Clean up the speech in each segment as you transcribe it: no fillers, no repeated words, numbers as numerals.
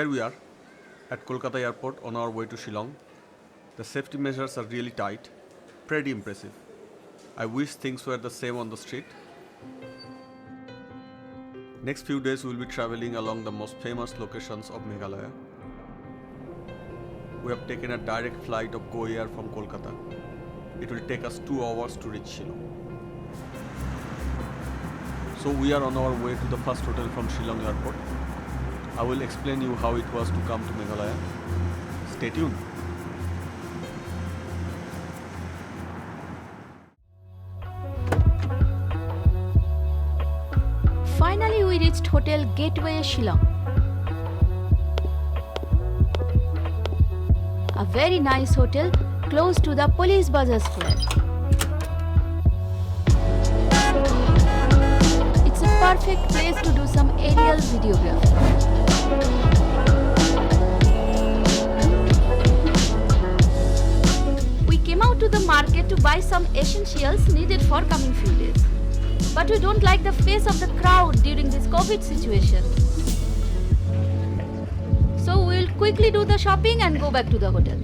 Here we are at Kolkata airport on our way to Shillong. The safety measures are really tight, pretty impressive. I wish things were the same on the street. Next few days we will be traveling along the most famous locations of Meghalaya. We have taken a direct flight of Go Air from Kolkata. It will take us 2 hours to reach Shillong. So we are on our way to the first hotel from Shillong airport. I will explain you how it was to come to Meghalaya. Stay tuned. Finally, we reached Hotel Gateway Shillong. A very nice hotel close to the Police Bazaar Square. It's a perfect place to do some aerial videography. We came out to the market to buy some essentials needed for coming few days. But we don't like the face of the crowd during this COVID situation. So we'll quickly do the shopping and go back to the hotel.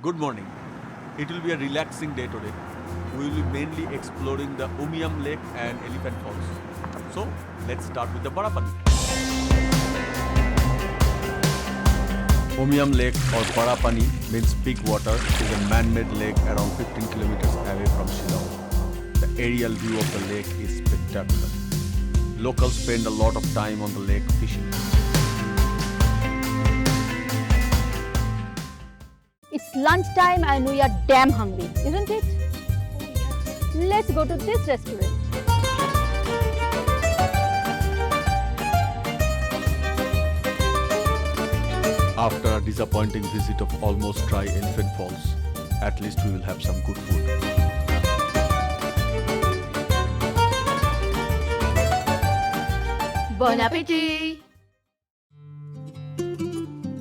Good morning. It will be a relaxing day today. We will be mainly exploring the Umkar Lake and Dainthlen Falls. So let's start with the Barapani. Umkar Lake or Barapani means big water. It is a man-made lake around 15 kilometers away from Shillong. The aerial view of the lake is spectacular. Locals spend a lot of time on the lake fishing. It's lunchtime and we are damn hungry, isn't it? Oh, yeah. Let's go to this restaurant. After a disappointing visit of almost dry Dainthlen Falls, at least we will have some good food. Bon appetit!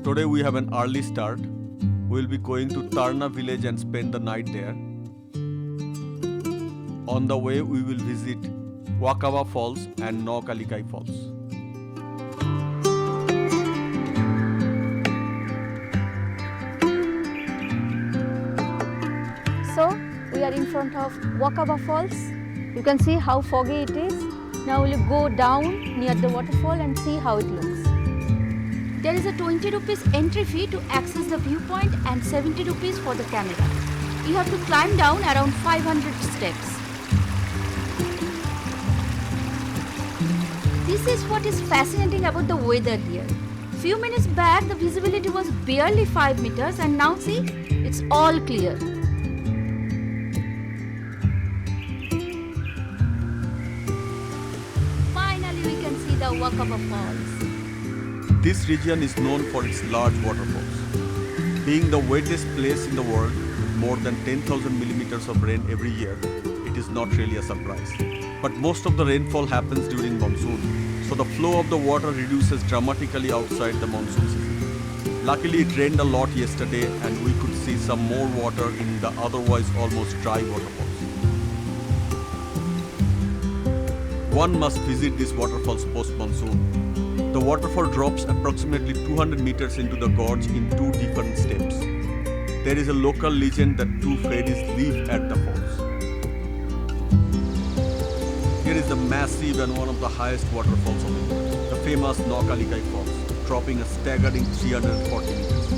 Today we have an early start. We will be going to Tarna village and spend the night there. On the way we will visit Wakawa Falls and Nohsngithiang Falls. So, we are in front of Wakawa Falls. You can see how foggy it is. Now we'll go down near the waterfall and see how it looks. There is a 20 rupees entry fee to access the viewpoint and 70 rupees for the camera. You have to climb down around 500 steps. This is what is fascinating about the weather here. Few minutes back the visibility was barely 5 meters and now see, it's all clear. Finally we can see the Wakawa Falls. This region is known for its large waterfalls. Being the wettest place in the world, more than 10,000 millimeters of rain every year, it is not really a surprise. But most of the rainfall happens during monsoon, so the flow of the water reduces dramatically outside the monsoon season. Luckily it rained a lot yesterday and we could see some more water in the otherwise almost dry waterfalls. One must visit these waterfalls post-monsoon. The waterfall drops approximately 200 meters into the gorge in 2 different steps. There is a local legend that 2 fairies live at the falls. Here is the massive and one of the highest waterfalls of India, the famous Nohsngithiang Falls, dropping a staggering 340 meters.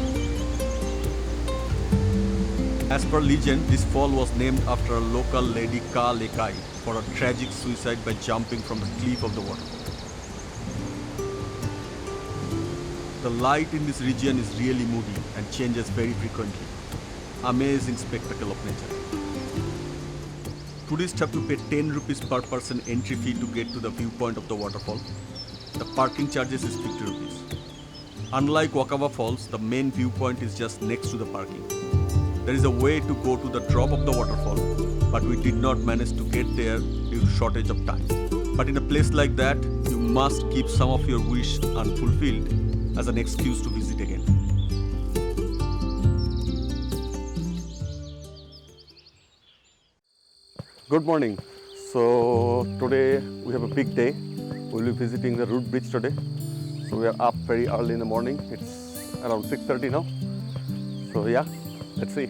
As per legend, this fall was named after a local lady Ka Lekai for a tragic suicide by jumping from the cliff of the waterfall. The light in this region is really moody and changes very frequently. Amazing spectacle of nature. Tourists have to pay 10 rupees per person entry fee to get to the viewpoint of the waterfall. The parking charges is 50 rupees. Unlike Wakawa Falls, the main viewpoint is just next to the parking. There is a way to go to the drop of the waterfall, but we did not manage to get there due to shortage of time. But in a place like that, you must keep some of your wish unfulfilled as an excuse to visit again. Good morning. So today we have a big day. We will be visiting the root bridge today. So we are up very early in the morning. It's around 6:30 now. So yeah, let's see.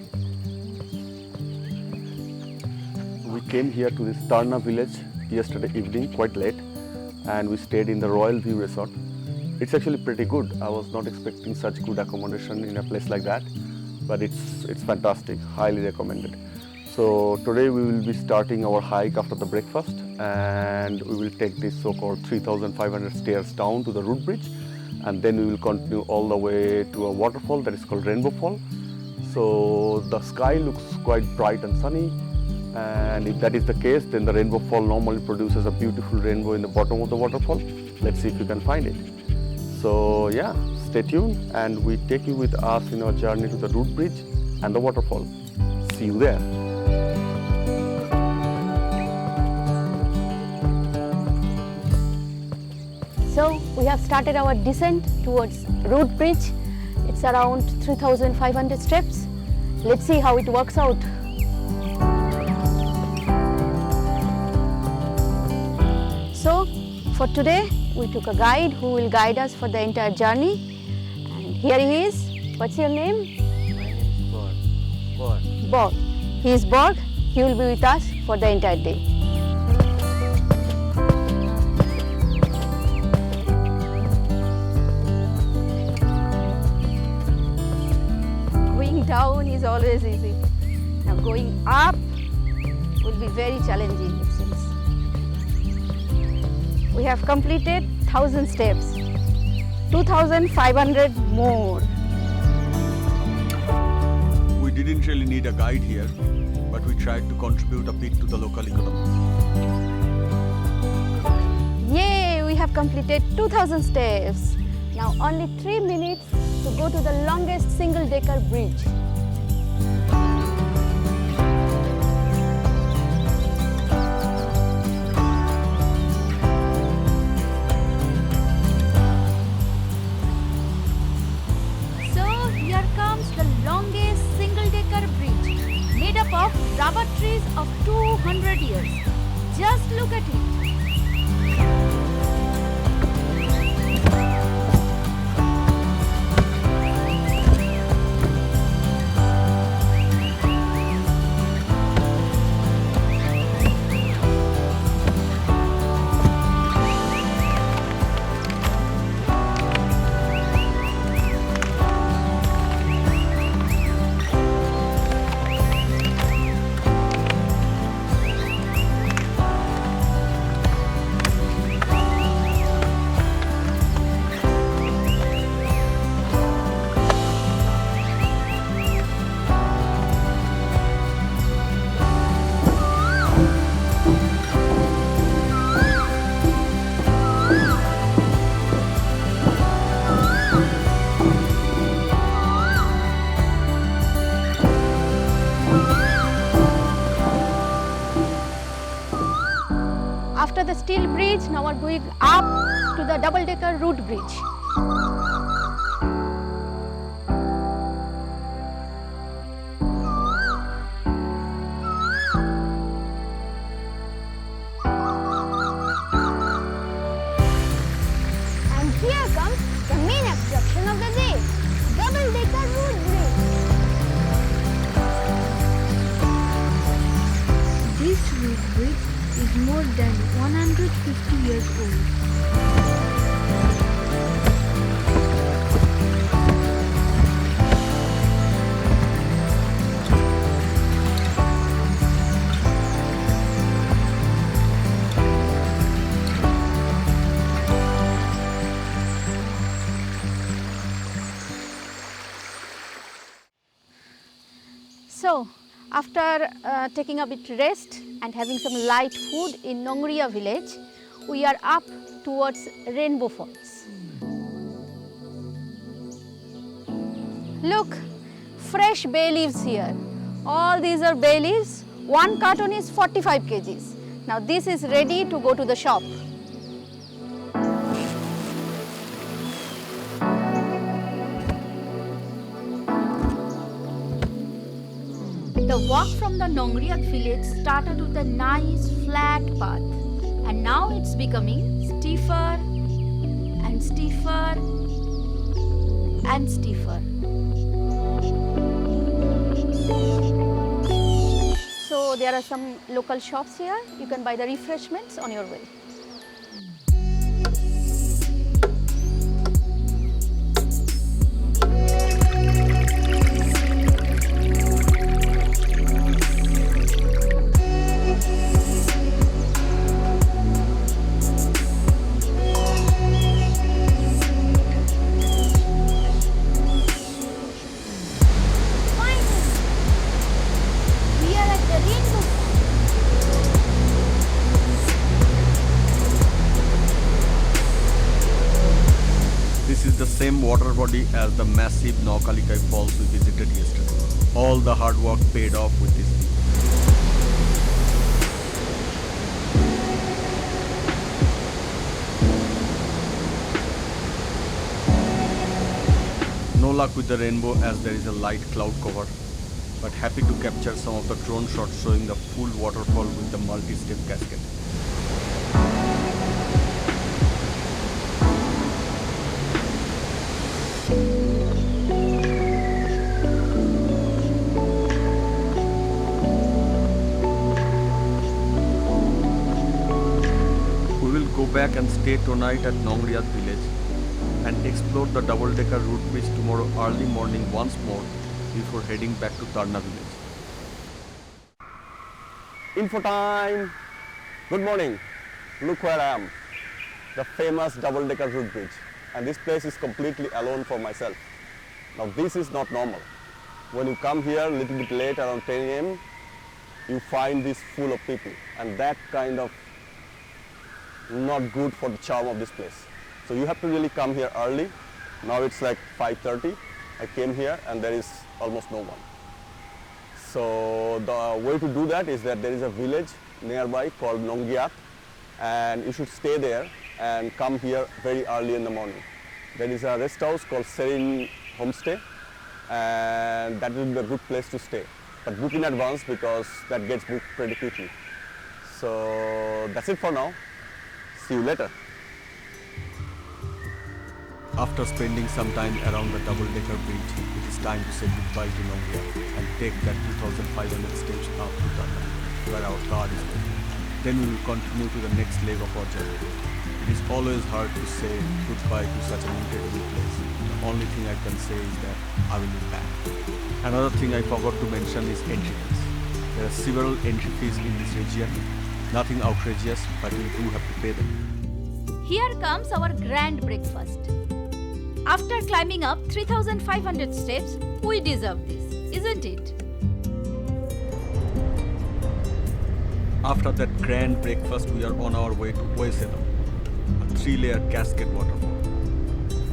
We came here to this Tarna village yesterday evening, quite late, and we stayed in the Royal View Resort. It's actually pretty good. I was not expecting such good accommodation in a place like that, but it's fantastic, highly recommended. So today we will be starting our hike after the breakfast, and we will take this so-called 3,500 stairs down to the Root Bridge, and then we will continue all the way to a waterfall that is called Rainbow Fall. So the sky looks quite bright and sunny, and if that is the case, then the Rainbow Fall normally produces a beautiful rainbow in the bottom of the waterfall. Let's see if you can find it. So yeah, stay tuned, and we take you with us in our journey to the Root Bridge and the waterfall. See you there. So we have started our descent towards Root Bridge. It's around 3,500 steps. Let's see how it works out. So for today, we took a guide who will guide us for the entire journey. And here he is. What's your name? My name is Borg. Borg. He is Borg. He will be with us for the entire day. Going down is always easy. Now going up will be very challenging, it seems. We have completed 1,000 steps, 2,500 more. We didn't really need a guide here, but we tried to contribute a bit to the local economy. Yay, we have completed 2,000 steps. Now only 3 minutes to go to the longest single-decker bridge. So here comes the longest single-decker bridge, made up of rubber trees of 200 years. Just look at it. After the steel bridge, now we're going up to the double-decker Root Bridge. And here comes the main attraction of the day, double-decker Root Bridge. This root bridge is more than 150 years old. So, after taking a bit rest and having some light food in Nohsngithiang village, we are up towards Rainbow Falls. Look, fresh bay leaves here. All these are bay leaves. One carton is 45 kgs. Now this is ready to go to the shop. The walk from the Nohsngithiang village started with a nice flat path, and now it's becoming steeper and and stiffer and stiffer. So there are some local shops here. You can buy the refreshments on your way. This is the same water body as the massive Nohsngithiang Falls we visited yesterday. All the hard work paid off with this view. No luck with the rainbow as there is a light cloud cover, but happy to capture some of the drone shots showing the full waterfall with the multi-step cascade. Go back and stay tonight at Nohsngithiang village and explore the double-decker root bridge tomorrow early morning once more before heading back to Tarna village. Info time! Good morning. Look where I am. The famous double-decker root bridge. And this place is completely alone for myself. Now this is not normal. When you come here a little bit late around 10 a.m. you find this full of people, and that kind of not good for the charm of this place. So you have to really come here early. Now it's like 5:30. I came here and there is almost no one. So the way to do that is that there is a village nearby called Nohsngithiang, and you should stay there and come here very early in the morning. There is a rest house called Serene Homestay, and that will be a good place to stay. But book in advance because that gets booked pretty quickly. So that's it for now. See you later. After spending some time around the double-decker bridge, it is time to say goodbye to Nohsngithiang and take that 2,500 steps up to Datta, where our car is waiting. Then we will continue to the next leg of our journey. It is always hard to say goodbye to such an incredible place. The only thing I can say is that I will be back. Another thing I forgot to mention is entry fees. There are several entry fees in this region. Nothing outrageous, but you do have to pay them. Here comes our grand breakfast. After climbing up 3,500 steps, we deserve this, isn't it? After that grand breakfast, we are on our way to Wei Sawdong, a 3-layer cascade waterfall.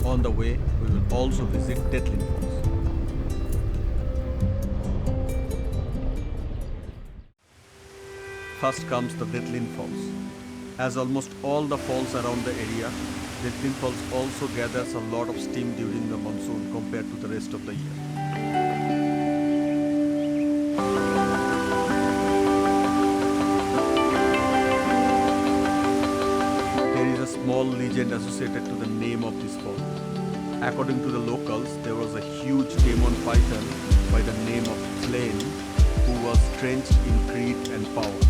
On the way, we will also visit Dainthlen Falls. First comes the Dainthlen Falls. As almost all the falls around the area, Dainthlen Falls also gathers a lot of steam during the monsoon compared to the rest of the year. There is a small legend associated to the name of this fall. According to the locals, there was a huge demon python by the name of Flame who was drenched in greed and power.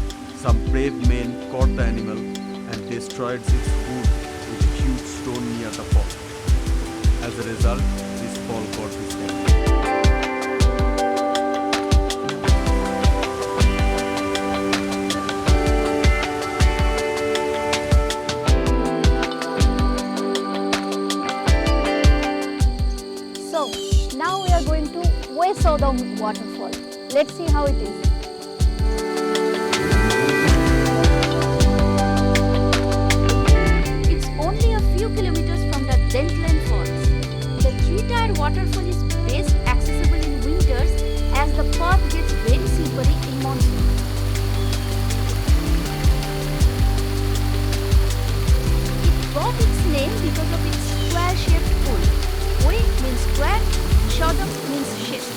Some brave men caught the animal and destroyed its food with a huge stone near the fall. As a result, this fall got this name. So, now we are going to Wei Sawdong waterfall. Let's see how it is. It's only a few kilometers from the Dainthlen Falls. The 3-tier waterfall is best accessible in winters as the path gets very slippery in monsoon. It got its name because of its square-shaped pool. Wei means square, Sawdong means shape.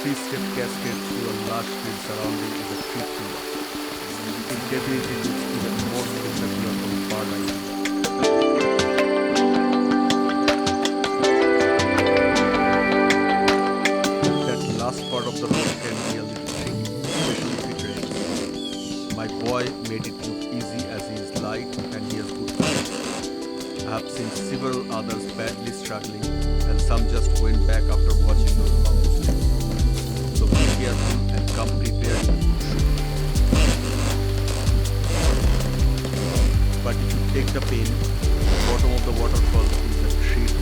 three-step cascade through a lush green surrounding is a treat to watch. It definitely looks even more spectacular from far away. That last part of the road can be a little tricky, especially if it rains. My boy made it look easy as he is light and he has good balance. I have seen several others badly struggling and some just went back after watching those bamboo sticks. So be careful and come prepared with good shoes. But if you take the pain, the bottom of the waterfall is a treat.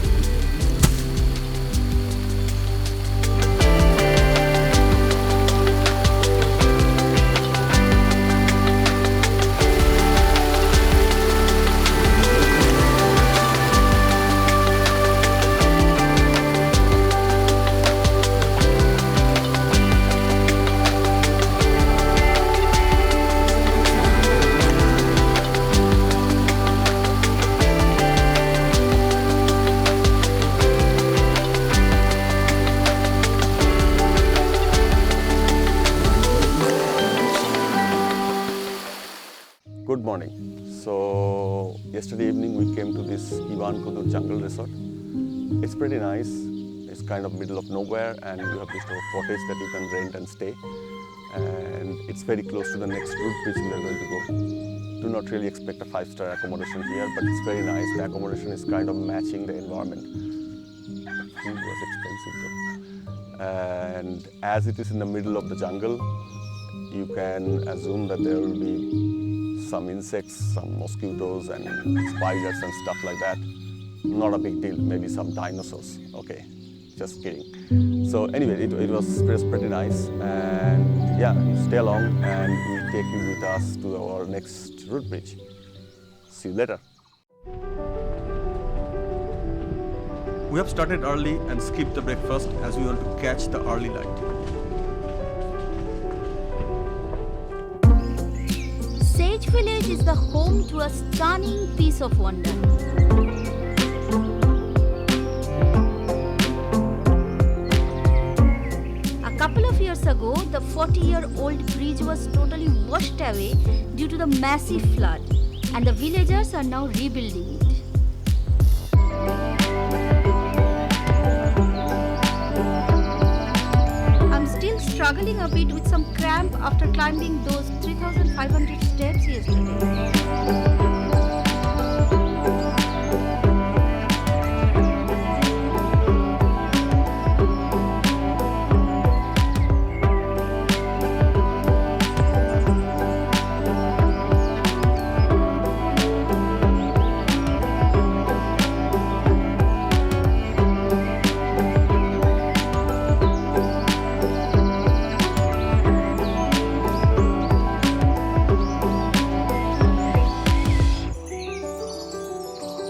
Good morning. So yesterday evening we came to this Iwan Kudu jungle resort. It's pretty nice. It's kind of middle of nowhere and you have this sort of cottage that you can rent and stay. And it's very close to the next root bridge we are going to go. Do not really expect a 5-star accommodation here, but it's very nice. The accommodation is kind of matching the environment. The food was expensive though. And as it is in the middle of the jungle, you can assume that there will be some insects, some mosquitoes and spiders and stuff like that. Not a big deal, maybe some dinosaurs. Okay, just kidding. So anyway, it was pretty nice and yeah, you stay along and we take you with us to our next root bridge. See you later. We have started early and skipped the breakfast as we want to catch the early light. Sage Village is the home to a stunning piece of wonder. A couple of years ago, the 40-year-old bridge was totally washed away due to the massive flood, and the villagers are now rebuilding it. I'm still struggling a bit with some cramp after climbing those 3,500 steps yesterday.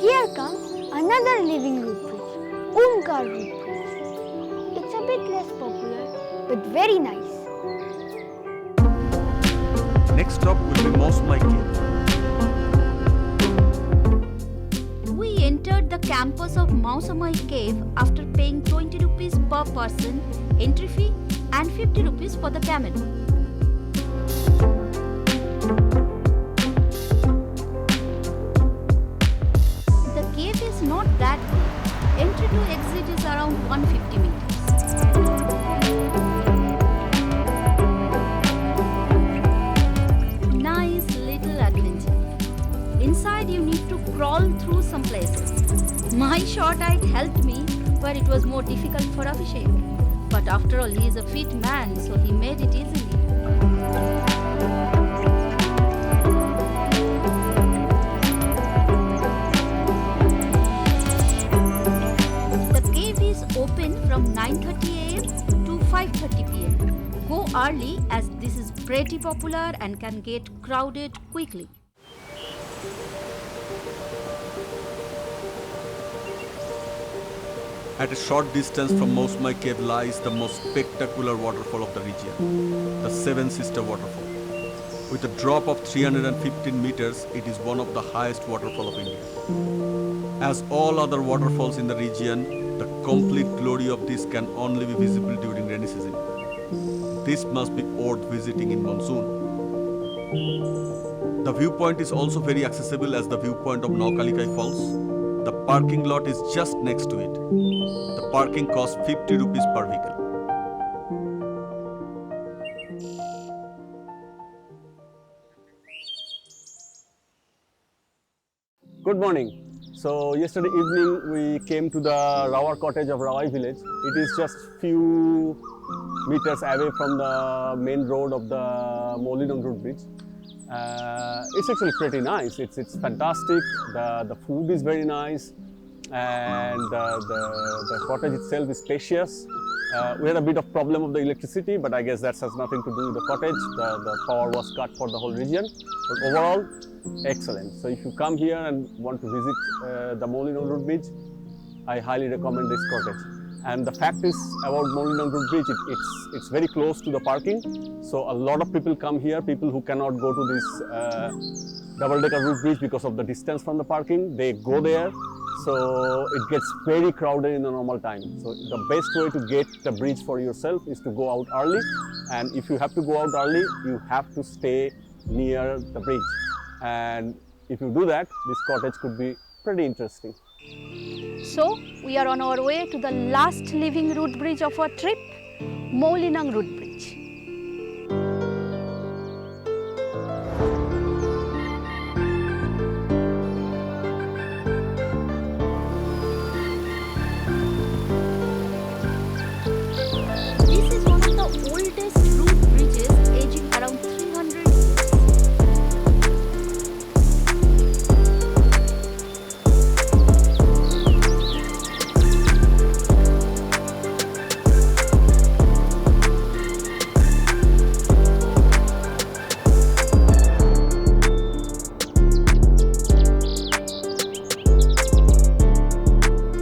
Here comes another living root bridge, Umkar Root Bridge. It's a bit less popular, but very nice. Next stop will be Mawsmai cave. We entered the campus of Mawsmai cave after paying 20 rupees per person entry fee and 50 rupees for the camel. The cave is not that big. Entry to exit is around 150 meters. Nice little adventure. Inside you need to crawl through some places. My short height helped me, but it was more difficult for Abhishek. But after all, he is a fit man, so he made it easily. The cave is open from 9:30 a.m. to 5:30 p.m. Go early as this is pretty popular and can get crowded quickly. At a short distance from Mawsmai cave lies the most spectacular waterfall of the region, the Seven Sister Waterfall. With a drop of 315 meters, it is one of the highest waterfalls of India. As all other waterfalls in the region, the complete glory of this can only be visible during rainy season. This must be worth visiting in monsoon. The viewpoint is also very accessible as the viewpoint of Nohsngithiang Falls. The parking lot is just next to it. The parking costs 50 rupees per vehicle. Good morning. So yesterday evening we came to the Rawar cottage of Rawai village. It is just few meters away from the main road of the Meghalaya Root Bridge. It's actually pretty nice. It's fantastic. The food is very nice, and the cottage itself is spacious. We had a bit of problem of the electricity, but I guess that has nothing to do with the cottage. The power was cut for the whole region, but overall, excellent. So if you come here and want to visit the Meghalaya Root Bridge, I highly recommend this cottage. And the fact is about Meghalaya Root Bridge, it's very close to the parking. So a lot of people come here, people who cannot go to this double-decker root bridge because of the distance from the parking, they go there. So it gets very crowded in the normal time. So the best way to get the bridge for yourself is to go out early. And if you have to go out early, you have to stay near the bridge. And if you do that, this cottage could be pretty interesting. So we are on our way to the last living root bridge of our trip, Meghalaya Root Bridge. This is one of the oldest root bridges, aging around 300 years.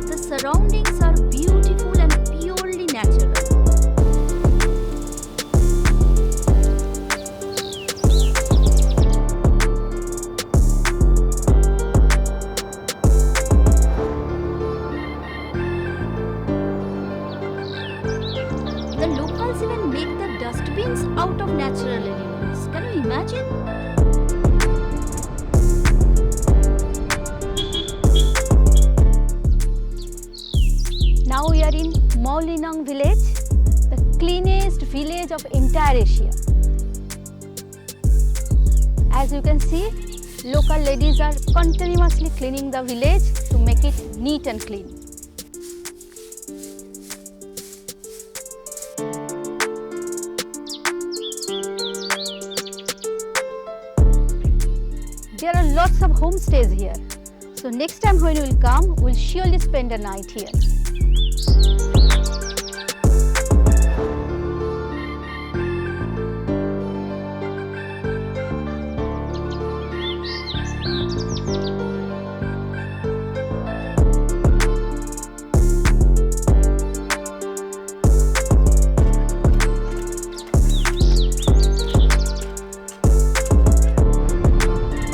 The surroundings are beautiful and purely natural. The locals even make the dustbins out of natural elements. Can you imagine? Now we are in Mawsmai village, the cleanest village of entire Asia. As you can see, local ladies are continuously cleaning the village to make it neat and clean. There are lots of homestays here. So next time when we will come, we will surely spend a night here.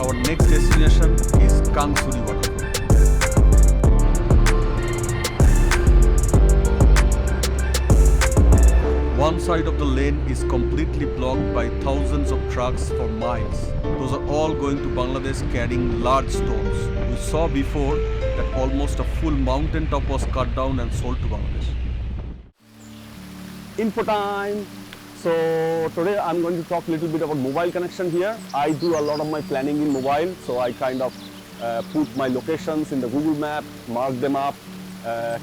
Our next destination is Kangsuri waterfall. One side of the lane is completely blocked by thousands of trucks for miles. Those are all going to Bangladesh carrying large stones. We saw before that almost a full mountain top was cut down and sold to Bangladesh. Info time. So today I'm going to talk a little bit about mobile connection here. I do a lot of my planning in mobile, so I kind of put my locations in the Google map, mark them up,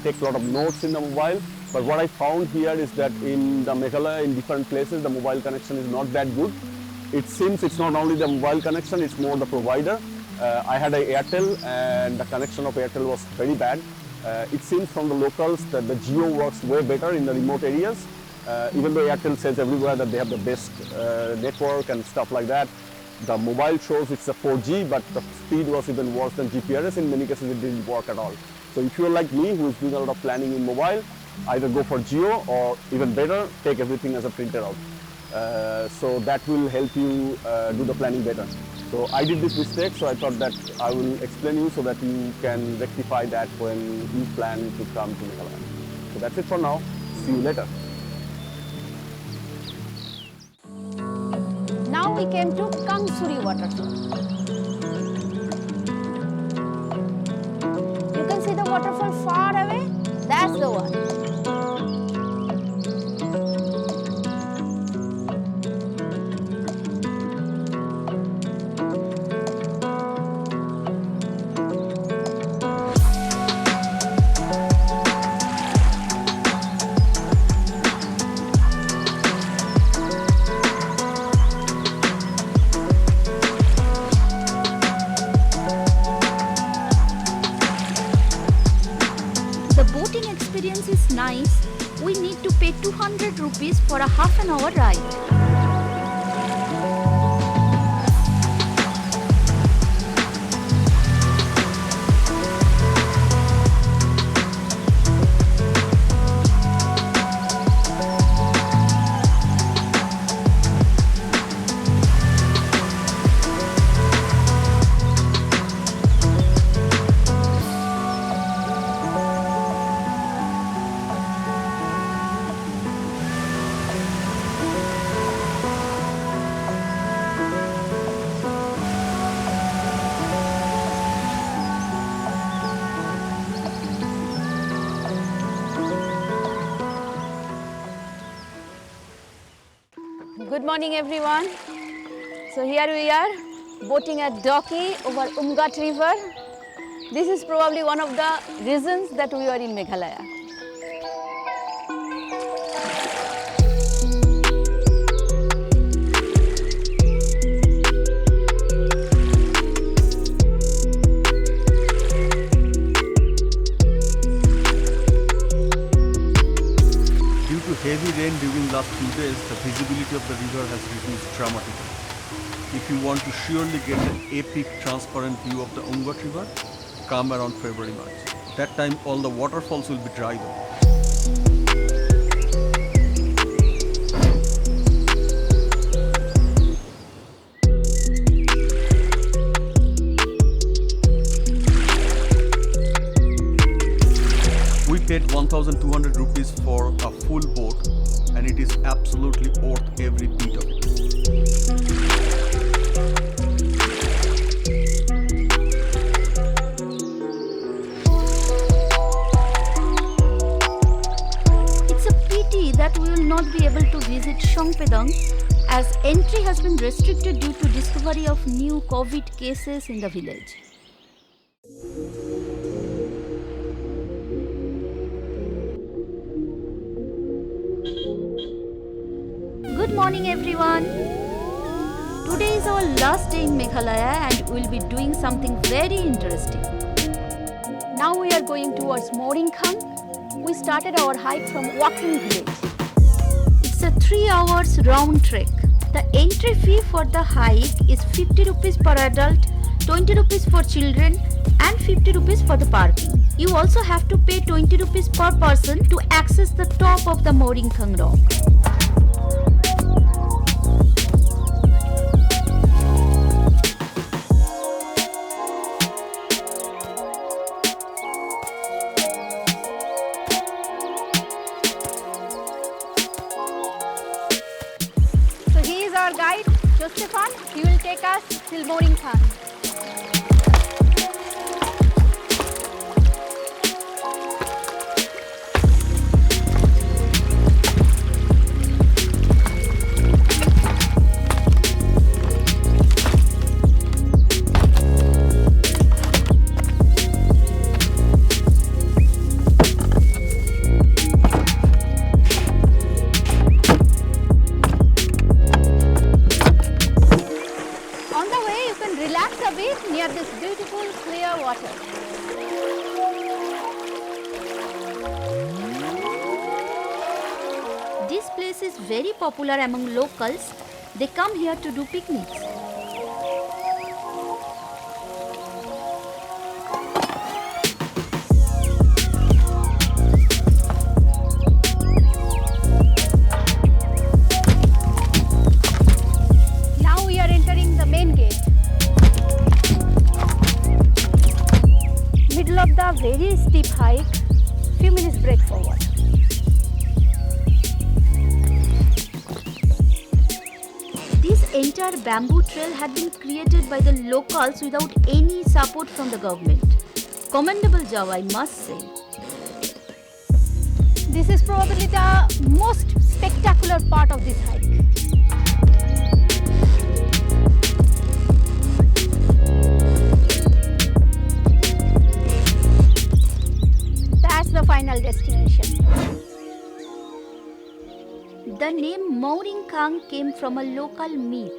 take a lot of notes in the mobile. But what I found here is that in the Meghalaya, in different places, the mobile connection is not that good. It seems it's not only the mobile connection, it's more the provider. I had an Airtel and the connection of Airtel was very bad. It seems from the locals that the Jio works way better in the remote areas. Even though Airtel says everywhere that they have the best network and stuff like that, the mobile shows it's a 4G, but the speed was even worse than GPRS. In many cases, it didn't work at all. So if you're like me, who is doing a lot of planning in mobile, either go for Jio or even better, take everything as a printer out. So that will help you do the planning better. So I did this mistake, so I thought that I will explain you so that you can rectify that when you plan to come to Meghalaya. So that's it for now. See you later. Now we came to Kangsuri waterfall. You can see the waterfall far away. That's the one. The boating experience is nice. We need to pay 200 rupees for a half an hour ride. Good morning everyone. So here we are boating at Doki over Umgat river. This is probably one of the reasons that we are in Meghalaya. Due to heavy rain during last few days, the visibility of the river has reduced dramatically. If you want to surely get an epic transparent view of the Umgat river, come around February, March. That time all the waterfalls will be dry though. We paid 1,200 rupees for a full boat and it is absolutely worth every bit of it. It's a pity that we will not be able to visit Shongpedong as entry has been restricted due to discovery of new COVID cases in the village. Good morning everyone. Today is our last day in Meghalaya and we'll be doing something very interesting. Now we are going towards Mooringkang. We started our hike from Walking Village. It's a 3 hours round trek. The entry fee for the hike is 50 rupees per adult, 20 rupees for children and 50 rupees for the parking. You also have to pay 20 rupees per person to access the top of the Mooringkang rock. Our guide, Josephine, he will take us till Mooringkang. Relax a bit near this beautiful clear water. This place is very popular among locals. They come here to do picnics. Now we are entering the main gate. Middle of the very steep hike, few minutes break for water. This entire bamboo trail had been created by the locals without any support from the government. Commendable job, I must say. This is probably the most spectacular part of this hike. That's the final destination. The name Mooringkang came from a local myth.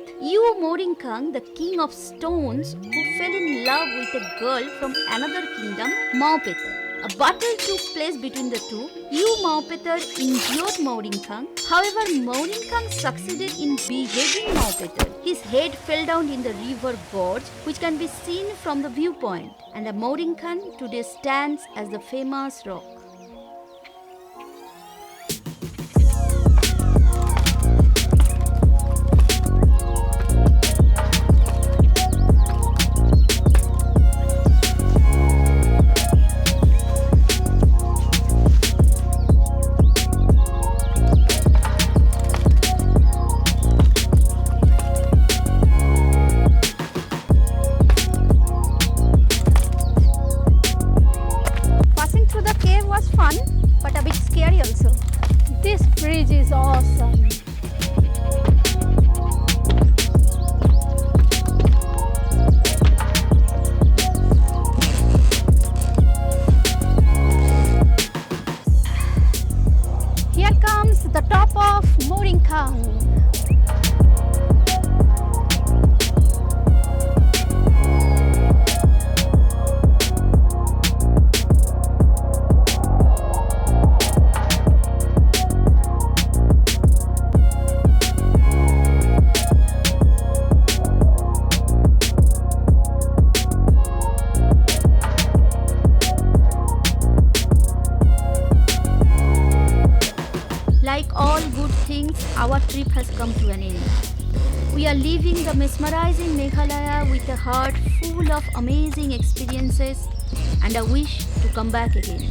Mooringkang, the king of stones, who fell in love with a girl from another kingdom, Mawpetar. A battle took place between the two. Mawpetar injured Mooringkang. However, Mooringkang succeeded in beheading Mawpetar. His head fell down in the river gorge, which can be seen from the viewpoint. And the Mooringkang today stands as the famous rock. But a bit scary also. This bridge is awesome. Here comes the top of Mooringkang. Like all good things, our trip has come to an end. We are leaving the mesmerizing Meghalaya with a heart full of amazing experiences and a wish to come back again.